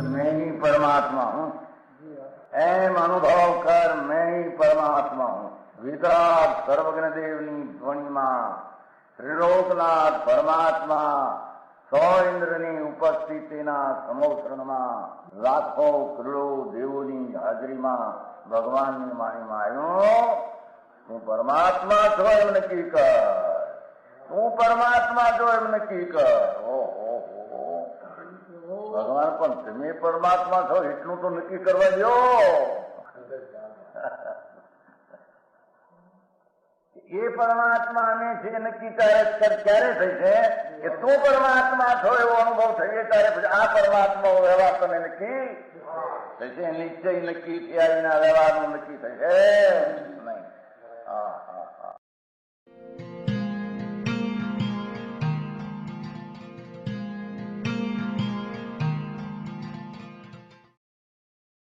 मैं ही परमात्मा हूँ, एम अनुभव कर मैं ही परमात्मा हूँ। वितराग सर्वज्ञ देवनी ध्वनिमा त्रिलोकनाथ परमात्मा सौ इंद्રની ઉપસ્થિતિના સમોત્સવમાં લાખો કરોડો દેવોની હાજરીમાં ભગવાનની વાણીમાં આવ્યો, તું પરમાત્મા છો એમ નક્કી કર, તું પરમાત્મા છો એમ નક્કી કર. ઓહો, ભગવાન પણ તમે પરમાત્મા છો એટલું તો નક્કી કરવા દો. એ પરમાત્માને છે નક્કી ક્યારે થઈ છે કે તું પરમાત્મા છો એવો અનુભવ થઈએ ત્યારે પછી આ પરમાત્મા વ્યવહાર તને નક્કી થશે. નિશ્ચય નક્કી થયા વિના વ્યવહારનું નક્કી થશે નહીં. હા હા હા.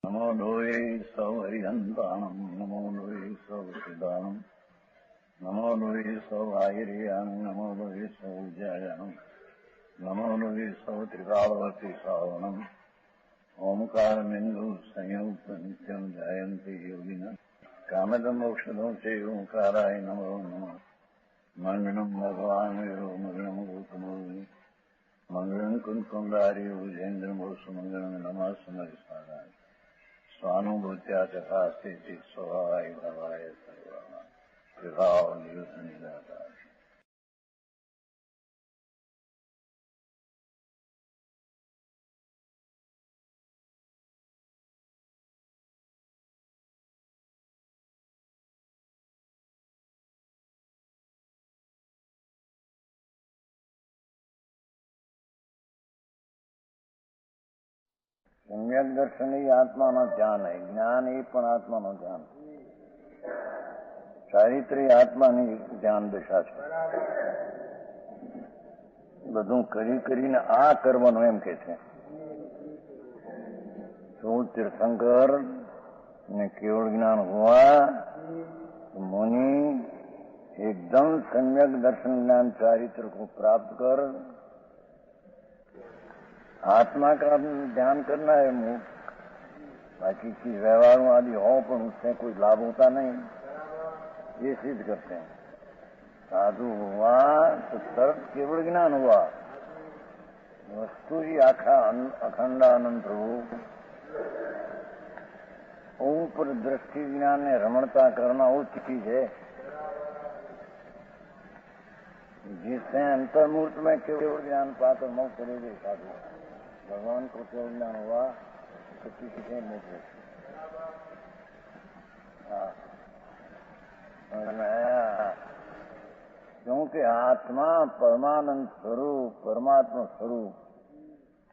નમો લોહે સૌ હરિહંતાણમ, નમો લોહે સૌ સિદ્ધાણમ, નમો લોહે સૌ આયર્યાન, નમો લોહે સૌ જયાન, નમો લોહે સૌ ત્રિકાળવતી શ્રાવણમ. ઓમકાર બિંદુ સંયુક્ત નિત્યમ જાયંતી યોગિના કામદમ ઔષધો છે ઓંકારાય નમો નમઃ. મંગળમ ભગવાન વીરો મંગળમ ગૌતમોર્મિ મંગળમ કુંકુંડારી ભુજેન્દ્ર મોસુ મંગળમ નમઃ સમરિસારાય સ્વાનુભૂત્યા તથા સ્થિતિ સ્વભાવાય ભવાય સર્વમાં વિભાવ નિયુદ્ધ નિરાકાર. સમ્યક દર્શન એ આત્માનો ધ્યાન હે, જ્ઞાન એ પણ આત્માનો ધ્યાન, ચારિત્ર્ય આત્માની ધ્યાન દશા છે. બધું કરી કરીને આ કરવાનું એમ કે છે. શું તીર્થંકર ને કેવળ જ્ઞાન हुआ मुनि एकदम सम्यक दर्शन ज्ञान चारित्र को प्राप्त कर आत्मा का ध्यान करना है. मुख बाकी चीज व्यवहारों आदि हो पर उससे कोई लाभ होता नहीं, ये सिद्ध करते हैं. साधु हुआ तो सर्व केवल ज्ञान हुआ, वस्तु ही आखा अखंडानंद प्रभु ऊपर दृष्टि ज्ञान ने रमणता करना उच्च चीज है, जिससे अंतर्मूर्त में केवल ज्ञान पाकर मोक्ष चले साधु. भगवान को केवल ज्ञान हुआ तो किसी से मोक्ष. क्योंकि आत्मा परमानंद स्वरूप परमात्मा स्वरूप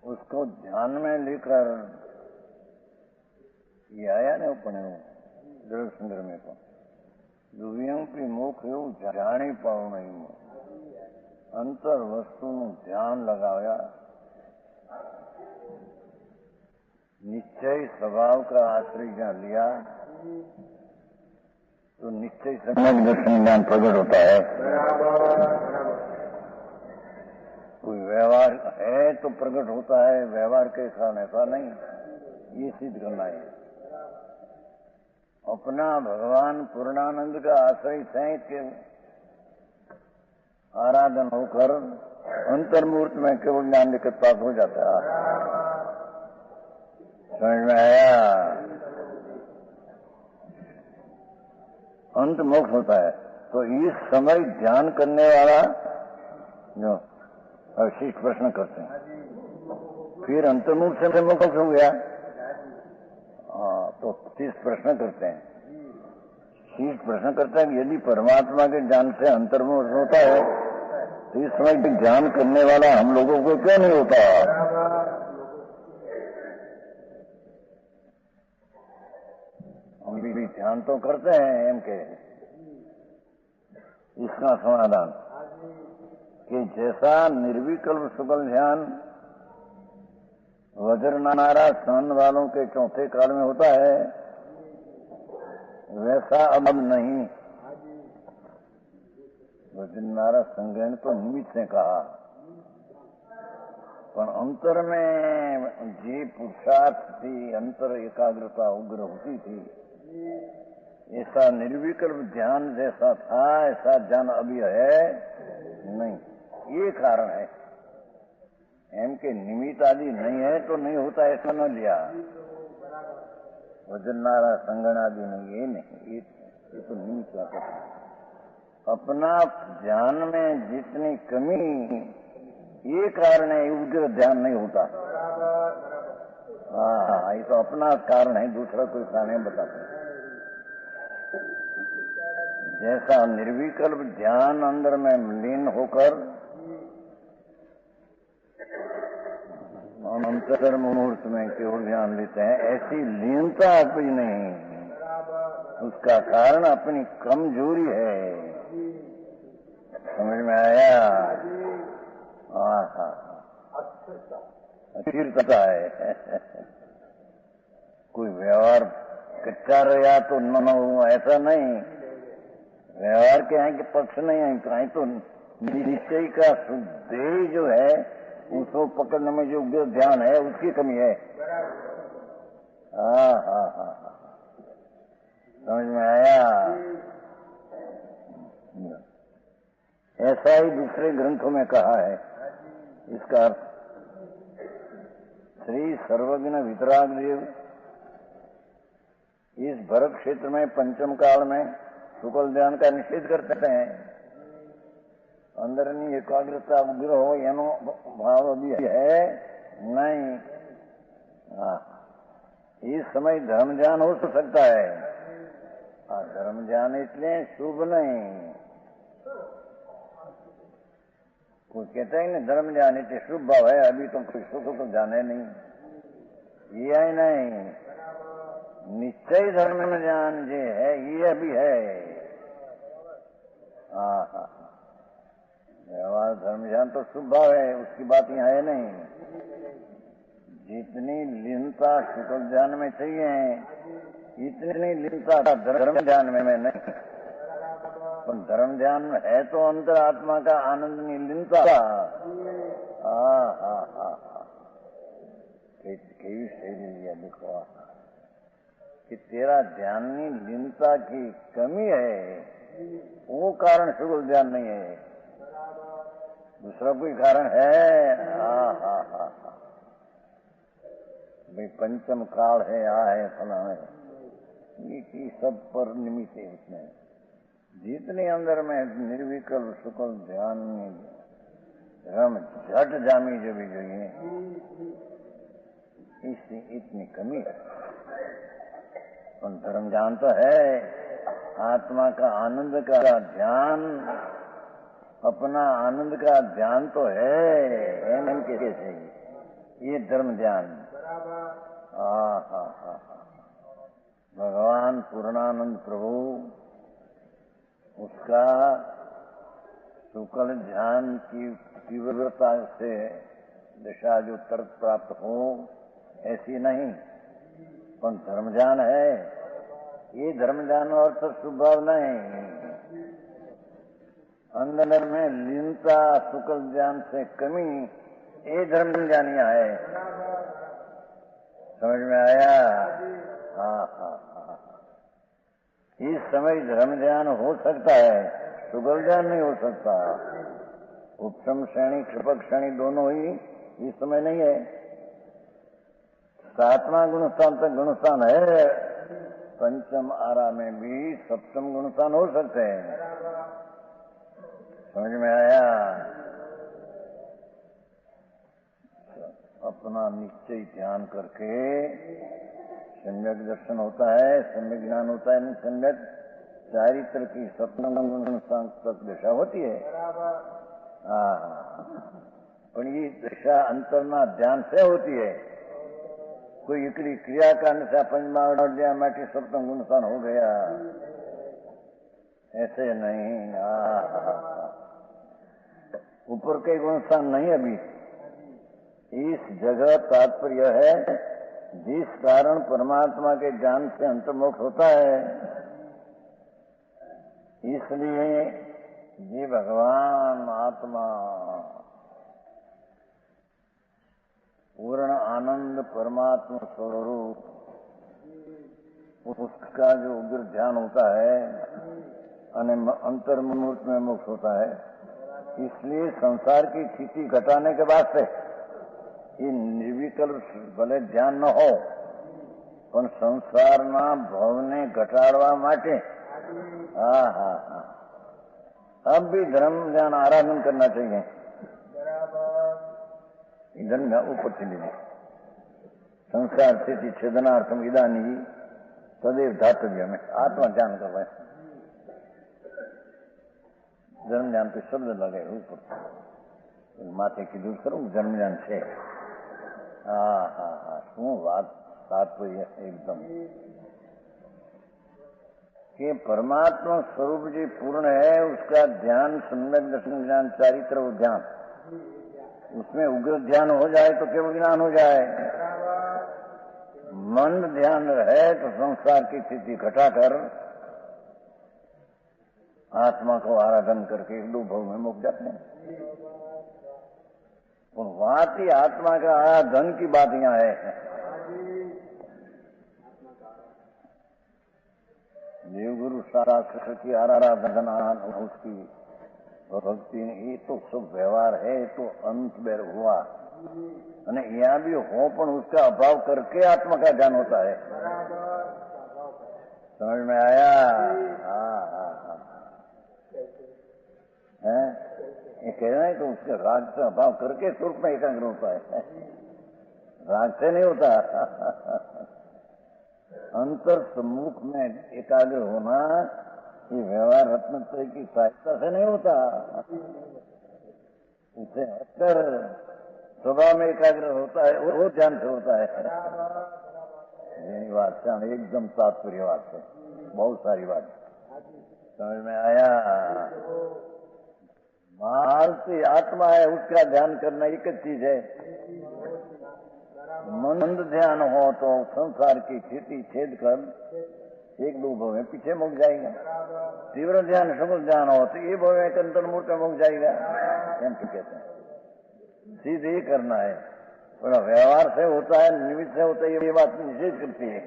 उसको ध्यान में लेकर ये आया ने अपने दृढ़ संग्रह में को दुवियों की मोक्ष એવું જાણી પાવું નહીં. અંતર વસ્તુનું ધ્યાન લગાવ્યા, निश्चय स्वभाव का आश्रय जहाँ लिया तो निश्चय सम्यक दर्शन ज्ञान प्रकट होता है. कोई व्यवहार है तो प्रकट होता है, व्यवहार के कारण ऐसा नहीं, ये सिद्ध करना है. अपना भगवान पूर्णानंद का आश्रय सहित के आराधन होकर अंतर्मूर्त में केवल ज्ञान लेकर प्राप्त हो जाता है. समझ में आया? अंत मोक्ष होता है. तो इस समय ध्यान करने वाला जो शिष्ट प्रश्न करते हैं, फिर अंतर्मुख से मोक्ष हो गया. तो शिष्ट प्रश्न करते हैं, शिष्ट प्रश्न करता है कि यदि परमात्मा के ज्ञान से अंतर्मुख होता है तो इस समय ध्यान करने वाला हम लोगों को क्यों नहीं होता? हम भी ध्यान तो करते हैं एम के. इसका समाधान कि जैसा निर्विकल्प सुकल ध्यान वज्र नारा सहन वालों के चौथे काल में होता है, वैसा अब नहीं। वजननारा संग्रहण तो निमित्त ने कहा, पर अंतर में जे पुरुषार्थ थी, अंतर एकाग्रता उग्र होती थी, ऐसा निर्विकल्प ध्यान जैसा था ऐसा ध्यान अभी है नहीं। ये कारण है। एम के निमित्त आदि नहीं है तो नहीं होता ऐसा न लिया। वजननारा संगण आदि नहीं, ये नहीं, ये तो निमित्त है। अपना ध्यान में जितनी कमी ये कारण है, उग्र ध्यान नहीं होता। हाँ, ये तो अपना कारण है, दूसरा कोई कारण नहीं बताते। जैसा निर्विकल्प ध्यान अंदर में लीन होकर अंतर मुहूर्त में केवल ध्यान लेते हैं, ऐसी लीनता कोई नहीं। उसका कारण अपनी कमजोरी है। समझ में आया? अस्थिरता है। कोई व्यवहार कच्चा रहा तो न हो, ऐसा नहीं। व्यवहार के यहाँ के पक्ष नहीं है, कहीं तो निश्चय का शुद्धि जो है उसको पकड़ने में जो उग्र ध्यान है उसकी कमी है। हाँ, समझ में आया? ऐसा ही दूसरे ग्रंथों में कहा है। इसका अर्थ श्री सर्वज्ञ वितराग देव इस भरत क्षेत्र में पंचम काल में शुक्ल ध्यान का निषेध करते हैं। अंदरनी एकाग्रता उग्र हो एनो भाव भी है नहीं। इस समय धर्म ज्ञान हो सकता है। धर्म ज्ञान इसलिए शुभ नहीं। कोई कहता है ना धर्म ज्ञान इतने शुभ भाव है, अभी तो कोई सुख तो जाने नहीं। ये है नहीं, निश्चय धर्म में ज्ञान जो है ये अभी है। व्यवहार धर्म ज्ञान तो शुभ भाव है, उसकी बात यहाँ है नहीं। जितनी लीनता शुक्ल ज्ञान में चाहिए इतनी लीनता धर्म ज्ञान में नहीं। पर धर्म ध्यान में है तो अंतर आत्मा का आनंद लीनता। केवी शैली लिया देखो कि तेरा ध्यानी लीनता की कमी है, वो कारण शुक्ल ध्यान नहीं है, दूसरा कोई कारण है। भाई पंचम काल है, है फला है, ये सब पर निमित्त है। उसमें जितने अंदर में निर्विकल्प शुक्ल ध्यान धर्म झट जामी जो भी जो है इससे इतनी कमी है। धर्म ज्ञान तो है, आत्मा का आनंद का ध्यान, अपना आनंद का ध्यान तो है कैसे ये धर्म ध्यान। भगवान पूर्णानंद प्रभु उसका शुक्ल ध्यान की तीव्रता से दिशा जो तर्क प्राप्त हो ऐसी नहीं, पर धर्म ज्ञान है। ये धर्म ज्ञान और तो स्वभाव नहीं, अंदर में लीनता शुक्ल ज्ञान से कमी, ये धर्म ज्ञानिया है। समझ में आया? इस समय धर्म ज्ञान हो सकता है, शुक्ल ज्ञान नहीं हो सकता। उपशम श्रेणी क्षपक श्रेणी दोनों ही इस समय नहीं है। सातवां गुणस्थान तक गुणस्थान है, पंचम आरा में भी सप्तम गुणस्थान हो सकते हैं। समझ में आया? अपना निश्चय ध्यान करके सम्यक दर्शन होता है, सम्यक ज्ञान होता है, नहीं सम्यक चारित्र की सप्तम गुणस्थान तक दिशा होती है। पर ये दिशा अंतर्ना ध्यान से होती है। कोई एकड़ी क्रिया करने से पंचमा उड़ गया माटी सप्तम गुणस्थान हो गया, ऐसे नहीं। ऊपर के गुणस्थान नहीं। अभी इस जगह तात्पर्य है जिस कारण परमात्मा के ज्ञान से अंतर्मुख होता है इसलिए ये भगवान आत्मा पूर्ण आनंद परमात्मा स्वरूप, उसका जो उग्र ध्यान होता है अंतर्मुहूर्त में मुक्त होता है। इसलिए संसार की स्थिति घटाने के बाद से ये निर्विकल्प भले ध्यान न हो, પણ સંસારના ભાવને ઘટાડવા માટે अब भी धर्म ज्ञान आराधन करना चाहिए। धर्म ऊपर से लेने संसार स्थिति छेदनार्थम इदानी सदैव धातव्य में आत्मा ज्ञान कर रहे। धर्म ज्ञान पे शब्द लगे ऊपर माथे की दूर करूं धर्म ज्ञान से। શું વાત तात्पर्य एकदम कि परमात्मा स्वरूप जी पूर्ण है, उसका ध्यान सम्यक दर्शन ज्ञान चारित्र ध्यान, उसमें उग्र ध्यान हो जाए तो केवल ज्ञान हो जाए। मंद ध्यान रहे तो संसार की स्थिति घटाकर आत्मा को आराधन करके एक दो भाव में मुक्त जाते हैं। बात ही आत्मा का आराधन की बात यहाँ है। देवगुरु शास्त्र की आराधना उसकी भक्ति ये तो सब व्यवहार है, तो अंत में हुआ અને यहाँ भी हो पण उसका अभाव करके आत्मा का ज्ञान होता है। समझ में आया? ये कहना है कि उसके राग से अभाव करके स्वरूप में एकाग्र होता है, राग से नहीं होता। अंतर सम्मुख में एकाग्र होना ये व्यवहार रत्नत्रय की सहायता से नहीं होता, उसे हटकर स्वभाव में एकाग्र होता है, वो ध्यान से होता है। यही बात है, एकदम तात्पर्य बात है, बहुत सारी बात समझ में आया। मानसी आत्मा है, उसका ध्यान करना एक चीज है। मंद ध्यान हो तो संसार की स्थिति छेद कर एक दो भव में पीछे मुक जाएगा। तीव्र ध्यान सगुण ध्यान हो तो ये भव एक अंतर्मुहूर्त में मुक जाएगा। एम कहते हैं सीधे ही करना है, थोड़ा व्यवहार से होता है, निमित्त से होता है, ये बात निषेध करती है।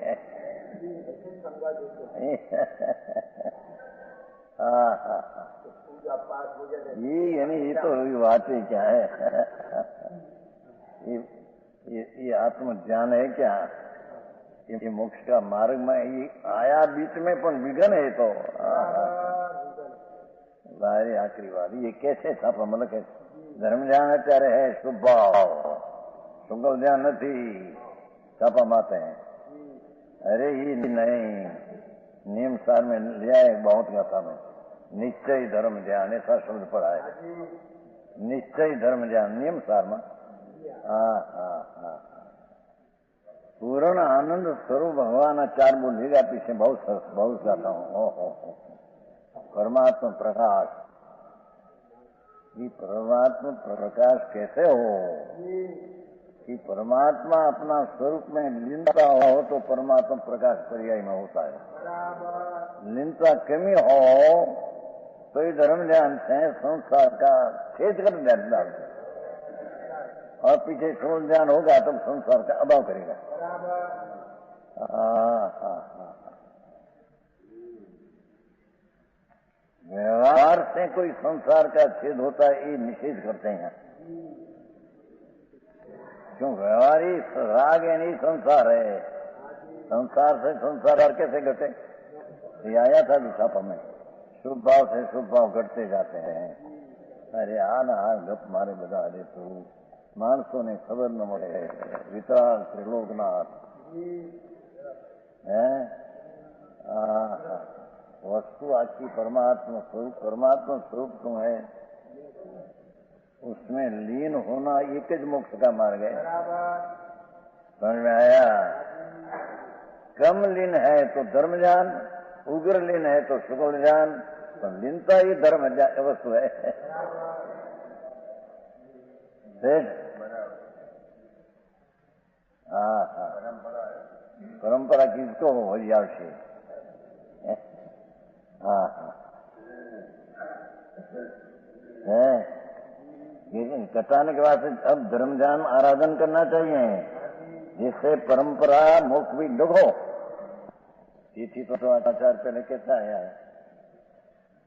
ये यानी ये तो बात ही क्या है, ये आत्मज्ञान है क्या? ये मोक्ष का मार्ग में ये आया बीच में पण विघन है तो बाहरी आखिरी बात ये कैसे छापा मतलब कैसे धर्म ज्ञान અત્યારે है स्वभाव सुगम ध्यान नहीं छापा मारते हैं। अरे ये नहीं, नियम सार में लिया है बहुत गाथा में निश्चय धर्म ध्यान ऐसा शब्द पढ़ा है। निश्चय धर्म ध्यान नियम सार में पूर्ण आनंद स्वरूप भगवान चार बोलेगा पीछे बहुत गाता हूँ। परमात्मा प्रकाश, ये परमात्मा प्रकाश कैसे हो कि परमात्मा अपना स्वरूप में लीनता हो तो परमात्मा प्रकाश पर्याय में होता है। लीनता कमी हो तो ये धर्म ध्यान से संसार का छेद कर ध्यान और पीछे शून्य ध्यान होगा तो संसार का अभाव करेगा। व्यवहार से कोई संसार का छेद होता है ये निषेध करते हैं। क्यों? व्यवहार ही राग है नहीं संसार है। संसार से संसार और कैसे घटे? ये आया था विशापा में, शुभ भाव से शुभ भाव घटते जाते हैं। अरे आना गप मारे बता दे तो मानसों ने खबर न મળે वितराग त्रिलोकनाथ है। वस्तु आखी परमात्मा स्वरूप तुम है, उसमें लीन होना एक ज मोक्ष का मार्ग है। समझ में आया? कम लीन है तो धर्म ज्ञान, उग्र लीन है तो सुगम ज्ञान, तो लीनता ही धर्म वस्तु है। परंपरा किसको हो आवश्य? कटाने के बाद अब धर्म ध्यान आराधन करना चाहिए, जिससे परंपरा मोक्ष भी लगो। तिथि तो आचार्य पहले कहता है,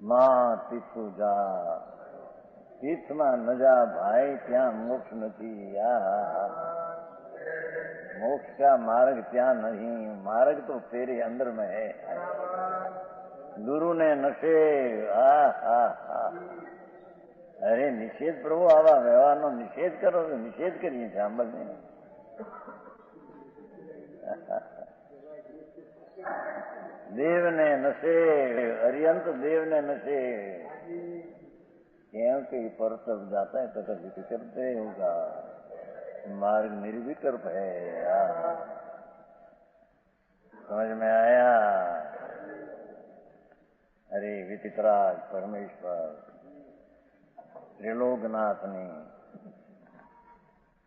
मां तीर्थु जा, तीर्थમાં ન જા ભાઈ, ત્યાં મોક્ષ નથી। मोक्ष का मार्ग ત્યાં नहीं, मार्ग तो तेरे अंदर में है। गुरु ने नशे अरे निषेध प्रभु आवा व्यवहार नो निषेध करो, निषेध करिए સાંભળ ને। देव ने नशे, अरियंत देव ने नशे, क्योंकि पर तब जाता है तो विकल्प होगा, मार्ग निर्विकल्प है। समझ में आया? अरे विचित्राज परमेश्वर त्रिलोकनाथनी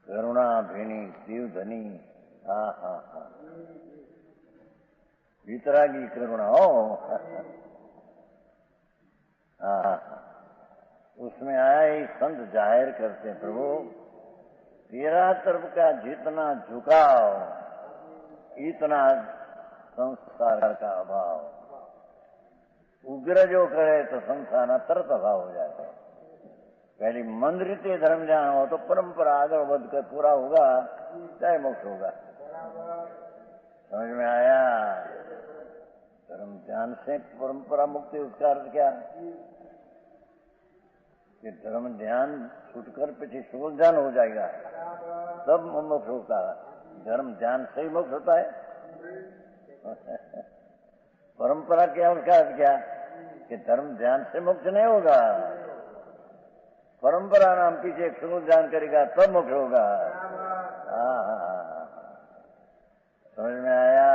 करुणा भेणी शिवधनी, वितरागी करुणा हो। उसमें आया ही संत जाहिर करते, प्रभु तेरा तरफ का जितना झुकाव, इतना संस्कार का अभाव। उग्र जो करे तो संसार तरत अभाव हो जाता है। पहले मंद रीते धर्म ध्यान हो तो परंपरा आगे बढ़ कर पूरा होगा, चाहे मोक्ष होगा। समझ में आया? धर्म ध्यान से परंपरा मुक्ति, उसका अर्थ क्या? कि धर्म ध्यान छूटकर पीछे सुख ध्यान हो जाएगा, तब मोक्ष होता है। धर्म ध्यान से ही मोक्ष होता है। परंपरा क्या, उसका अर्थ क्या? कि धर्म ध्यान से मोक्ष नहीं होगा, परंपरा नाम पीछे एक सुख ध्यान करेगा तब मोक्ष होगा। समझ में आया?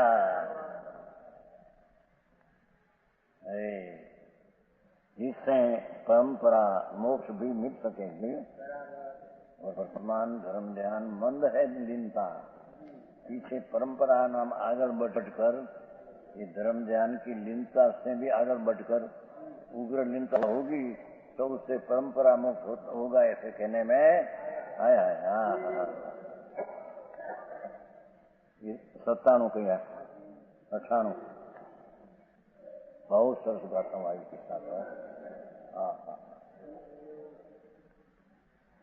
इससे परंपरा मोक्ष भी मिल सकेंगे। और वर्तमान धर्म ध्यान मंद है लीनता, पीछे परंपरा नाम आगे बढ़कर ये धर्म ध्यान की लीनता से भी आगे बढ़कर उग्र लीनता होगी तो उससे परंपरा मोक्ष होगा, ऐसे कहने में आया है। ये 97 कहिया 98 बहुत सरस गाता हूँ आज के साथ।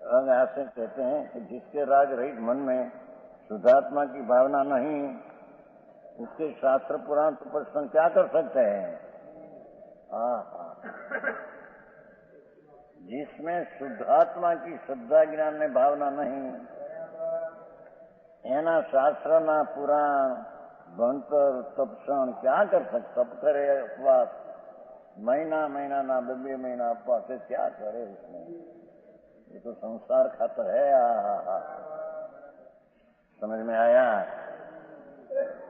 रंग ऐसे कहते हैं कि जिसके राग रहित मन में शुद्धात्मा की भावना नहीं, उसके शास्त्र पुराण तो प्रश्न क्या कर सकते हैं? जिसमें शुद्धात्मा की श्रद्धा ज्ञान में भावना नहीं, एना शास्त्र ना पुराण भणतर तपसण क्या कर सकते? तप करे, उपवास महीना ना 2 महीना उपवास से क्या करे उसमें? ये तो संसार खातर है। समझ में आया?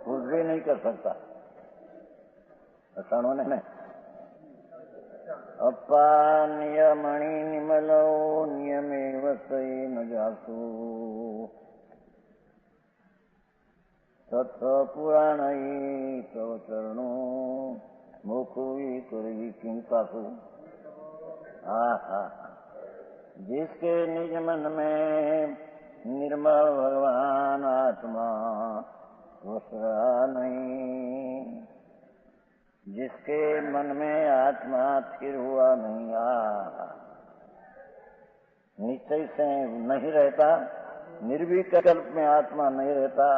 कुछ भी नहीं कर सकता। असानों ने अपा नियमणि निमलो नियमे वसई न जासु तथ पुराणई तव चरणो मुखुई करी किंकासु। जिसके निज मन में निर्मल भगवान आत्मा वसरा नहीं, जिसके मन में आत्मा स्थिर हुआ नहीं, निश्चय से नहीं रहता, निर्विकल्प में आत्मा नहीं रहता।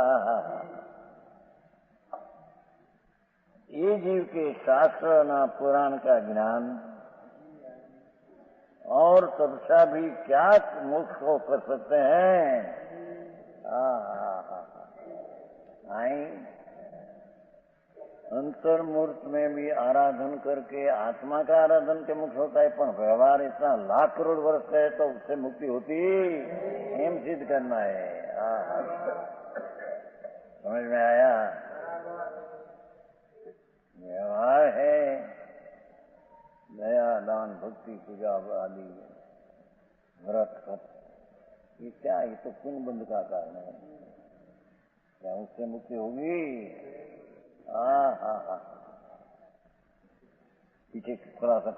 ये जीव के शास्त्र न पुराण का ज्ञान और तपस्या भी क्या मोक्ष को कर सकते हैं? आई अंतर्मूर्त में भी आराधन करके आत्मा का आराधन के मुक्त होता है, पर व्यवहार इतना लाख करोड़ वर्ष का है तो उससे मुक्ति होती, एम सिद्ध करना है। समझ में आया? व्यवहार है दया दान भक्ति पूजा आदि व्रत सब, ये क्या? ये तो पुण्य बंध का कारण है। क्या उससे मुक्ति होगी? पीछे थोड़ा सा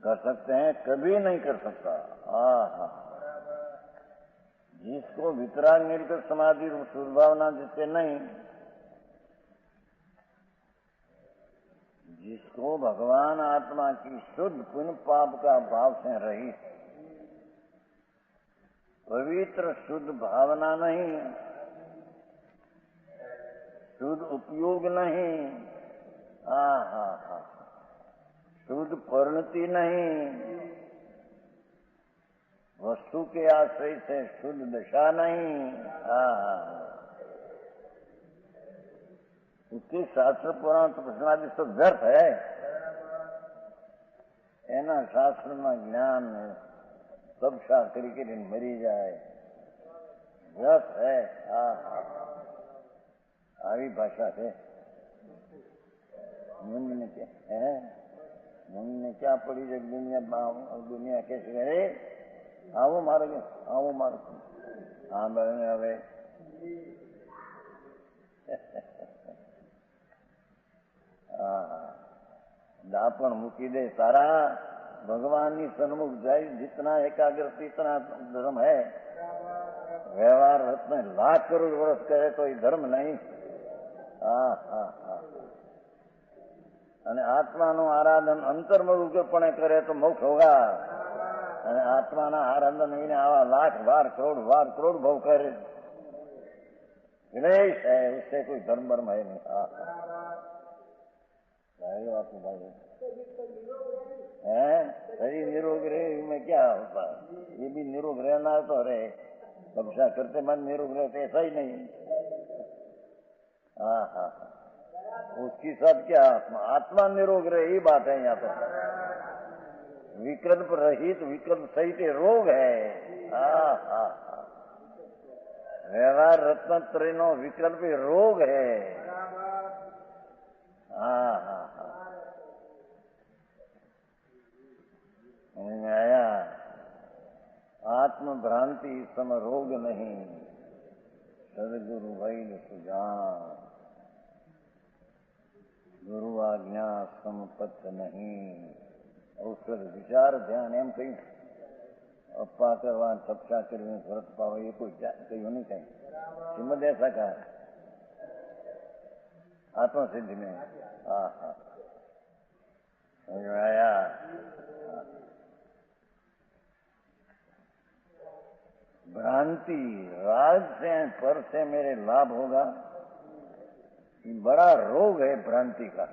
कर सकते हैं, कभी नहीं कर सकता। हाँ, जिसको वितराग निर्गत समाधि रूप शुद्ध भावना जिससे नहीं, जिसको भगवान आत्मा की शुद्ध पुण्य पाप का भाव से रहित पवित्र शुद्ध भावना नहीं, शुद्ध उपयोग नहीं, शुद्ध परिणति नहीं, वस्तु के आश्रय से शुद्ध दशा नहीं, उसके शास्त्र पुराण तपस्यादि सब व्यर्थ है। एना शास्त्र में ज्ञान सब शास्त्री के दिन मरी जाए, व्यर्थ है। આવી ભાષા છે। मुनि क्या पड़ी जब दुनिया कैसे गए, आओ मारो आओ मारो। हाँ बने હવે दापण मूकी दे सारा, भगवान की सन्मुख जाए, जितना एकाग्रता इतना धर्म है। व्यवहार में लाख करोड़ वर्ष करे तो धर्म नहीं। અને આત્માનું આરાધન અંતર્મુખપણે કરે તો મોક્ષ હોગા। અને આત્માના આરાધન એને આવા લાખ વાર કરોડ ભાવ करे, विनेश है, उससे कोई धर्म है नहीं। भाई है शरीर निरोग रहे में क्या होता है, ये भी निरोग रहना तो रहे, कब्जा करते मन निरोग रहते ऐसा ही नहीं। उसकी सब क्या आत्मा निरोग रहे, ये बात है। यहाँ पर विकल्प रहित विकल्प सहित रोग है। व्यवहार रत्नत्रय नो विकल्प रोग है। आया आत्म भ्रांति सम रोग नहीं, सदगुरु वैद सुजान, गुरु आज्ञा समपथ नहीं। औषध विचार ध्यान एम कही अप्पा करवा तपसा कर व्रत पाओ, ये कोई कहीं नहीं कहीं श्रीमद ऐसा कहा आत्मा सिद्धि में। समझ में आया। भ्रांति राज से पर से मेरे लाभ होगा, बड़ा रोग है भ्रांति का।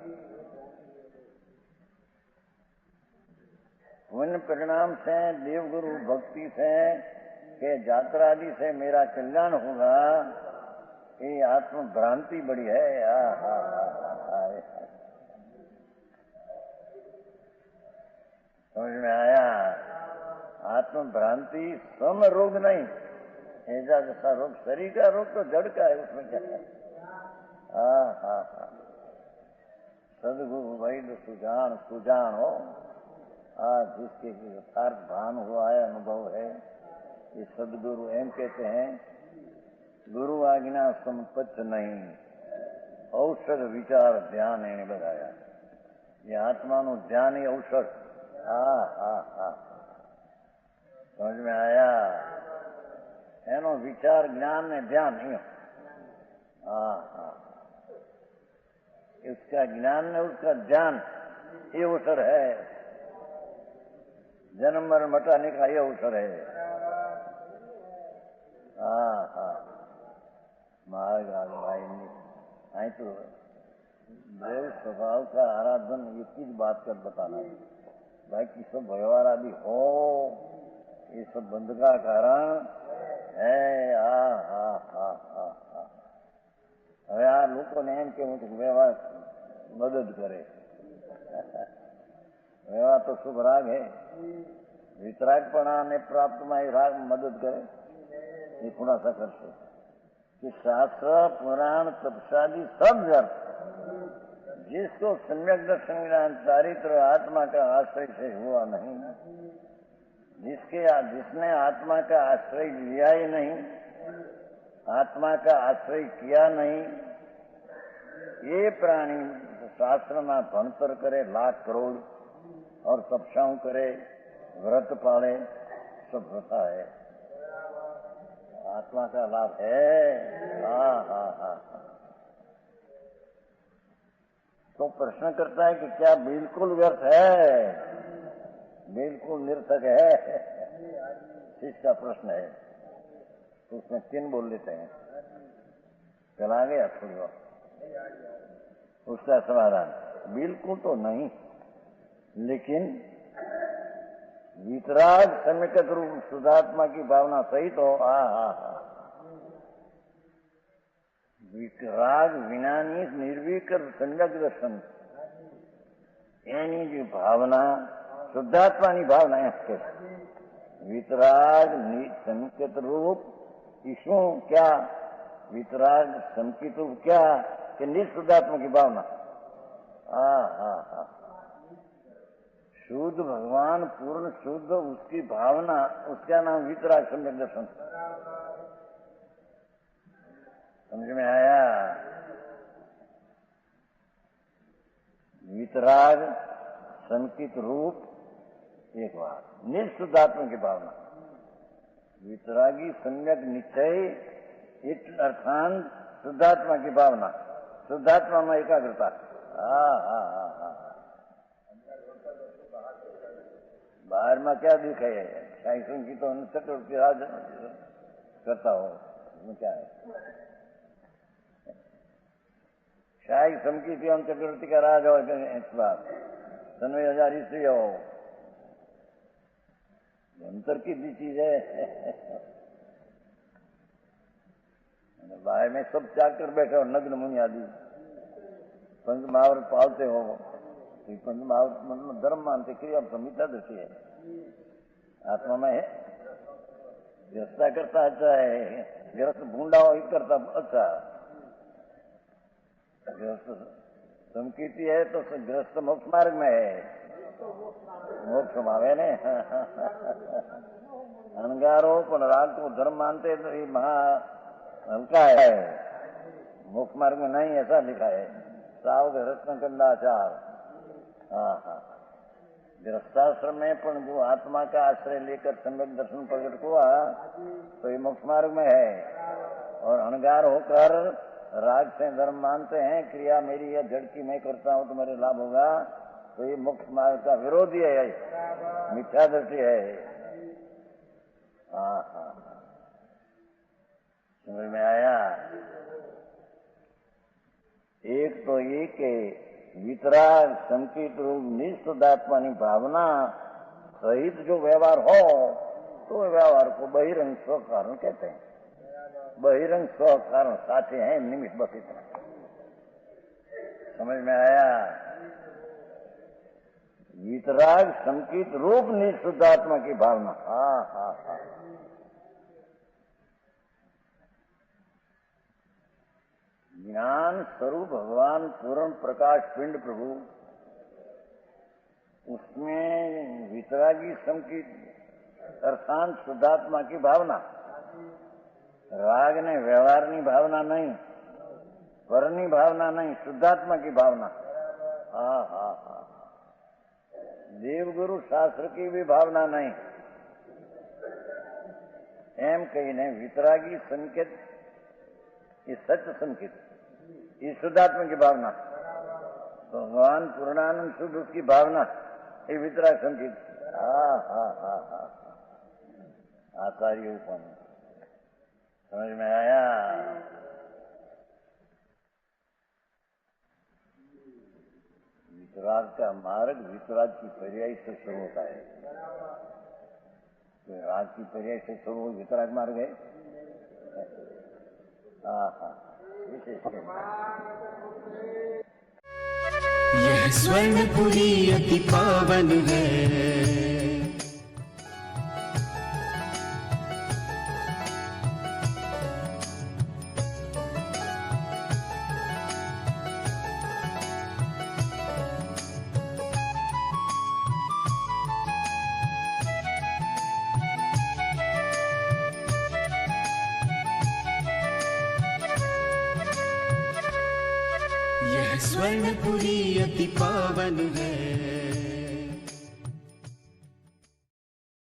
पुण्य परिणाम से देवगुरु भक्ति से के यात्रा आदि से मेरा कल्याण होगा, ये आत्म भ्रांति बड़ी है। समझ में आया। आत्म भ्रांति सम रोग नहीं, ऐसा जैसा रोग शरीर का रोग तो जड़ का है, उसमें क्या है। सदगुरु वैद सुजान हो, जिसके यथार्थ भान हुआ है, अनुभव है, ये सदगुरु एम कहते हैं। गुरु आज्ञा संपत्त नहीं, औषध विचार ध्यान એને बताया। ये आत्मा नु ध्यान ही औषध। समझ में आया। एनो विचार ज्ञान ने ध्यान नहीं। उसका ज्ञान ने उसका ध्यान ये अवसर है, जन्म मरण मटाने का ये अवसर है। मार्ग आई तो देव स्वभाव का आराधन ये चीज बात कर बताना है, बाकी सब व्यवहार आदि हो ये सब बंद का कारण है। હવે આ લોકોને એમ કેવું છે કે વ્યવહાર મદદ કરે। વ્યવહાર તો શુભ રાગ है, वितरागपणाने प्राप्त में राग मदद करे, ये खुलासा करते कि शास्त्र पुराण तपसादी सब व्यर्थ। जिसको सम्यक दर्शन ज्ञान चारित्र आत्मा का आश्रय से हुआ नहीं, जिसने आत्मा का आश्रय लिया ही नहीं, आत्मा का आश्रय किया नहीं, ये प्राणी शास्त्र में भणतर करे लाख करोड़ और तपस्याओं करे, व्रत पाले, सब होता है। आत्मा का लाभ है। हाँ हाँ हाँ। तो प्रश्न करता है कि क्या बिल्कुल व्यर्थ है, बिल्कुल निर्थक है? इसका प्रश्न है। तो उसमें 3 बोल लेते हैं। चला गया थोड़ी और। उसका समाधान बिल्कुल तो नहीं, लेकिन वितराग सम्यक रूप शुद्धात्मा की भावना सहित हो। वितराग विनानी निर्विकर सम्यक दर्शन એની જે ભાવના શુદ્ધાત્માની ભાવના એમ કે વિતરાગ સંકેત રૂપ શું? क्या वितराग संकित रूप क्या कि निःशुद्धात्मा की भावना। शुद्ध भगवान पूर्ण शुद्ध उसकी भावना, उसका नाम वितराग सम्यक दर्शन। समझ में आया? वितराग संकित रूप एक बार, निःशुद्धात्मा की भावना। वितरागी सम्यक निश्चय अर्थान शुद्धात्मा की भावना, शुद्धात्मा में एकाग्रता। बाहर में क्या दिखे? शाही की तो चक्रवर्ती राज करता हो, उसमें क्या है? शाही समकी हम चक्रवर्ती का राज हो, इस बात 90,000 ईस्वी हो, अंतर की भी चीज है। बाहर में सब त्याग कर बैठे हो, नग्न मुनि आदि पंच महावरत पालते हो। पंच महावरत मतलब धर्म मानते, क्रिया संहिता दृष्टि है, आत्मा में है। गृहस्था करता अच्छा है, गृहस्थ भूंडा हो करता अच्छा। गृहस्थ संकीर्ति है तो गृहस्थ मोक्ष मार्ग में है, मोक्ष मावे ने। अनगारो पण राग को धर्म मानते तो ये महा हल्का है, मोक्ष मार्ग में नहीं, ऐसा लिखा है। सावध रत्न कंदाचार। गृहस्थाश्रम में पण जो आत्मा का आश्रय लेकर सम्यक दर्शन प्रकट हुआ तो ये मोक्ष मार्ग में है। और अनगार होकर राग से धर्म मानते हैं, क्रिया मेरी या जड़ की मैं करता हूं तो मेरे लाभ होगा, तो ये मोक्ष मार्ग का विरोधी है, मिथ्या दृष्टि है। समझ में आया? एक तो ये कि वितराग संकित रूप निःशुद्धात्मा की भावना सहित जो व्यवहार हो तो व्यवहार को बहिरंग स्व कारण कहते हैं। बहिरंग स्व कारण साथे हैं, निमित्त बस इतना। समझ में आया? वितराग संकित रूप निःशुद्धात्मा की भावना। ज्ञान स्वरूप भगवान पूर्ण प्रकाश पिंड प्रभु, उसमें वितरागी संकित अर्थात शुद्धात्मा की भावना। राग ने व्यवहारनी भावना नहीं, वरनी भावना नहीं, शुद्धात्मा की भावना। देवगुरु शास्त्र की भी भावना नहीं। एम कहीने वितरागी संकेत, ये सत्य संकेत, ये शुद्धात्मा की भावना। भगवान पूर्णानंद शुद्ध उसकी भावना, ये वितराग संकेत। आचार्य उपन। समझ में आया? वितराग का मार्ग वितराग की पर्याय से शुरू होता है। तो राग की पर्याय से शुरू वितराग मार्ग है। यह स्वर्णपुरी अति पावन है, यह स्वर्णपुरी अति पावन है।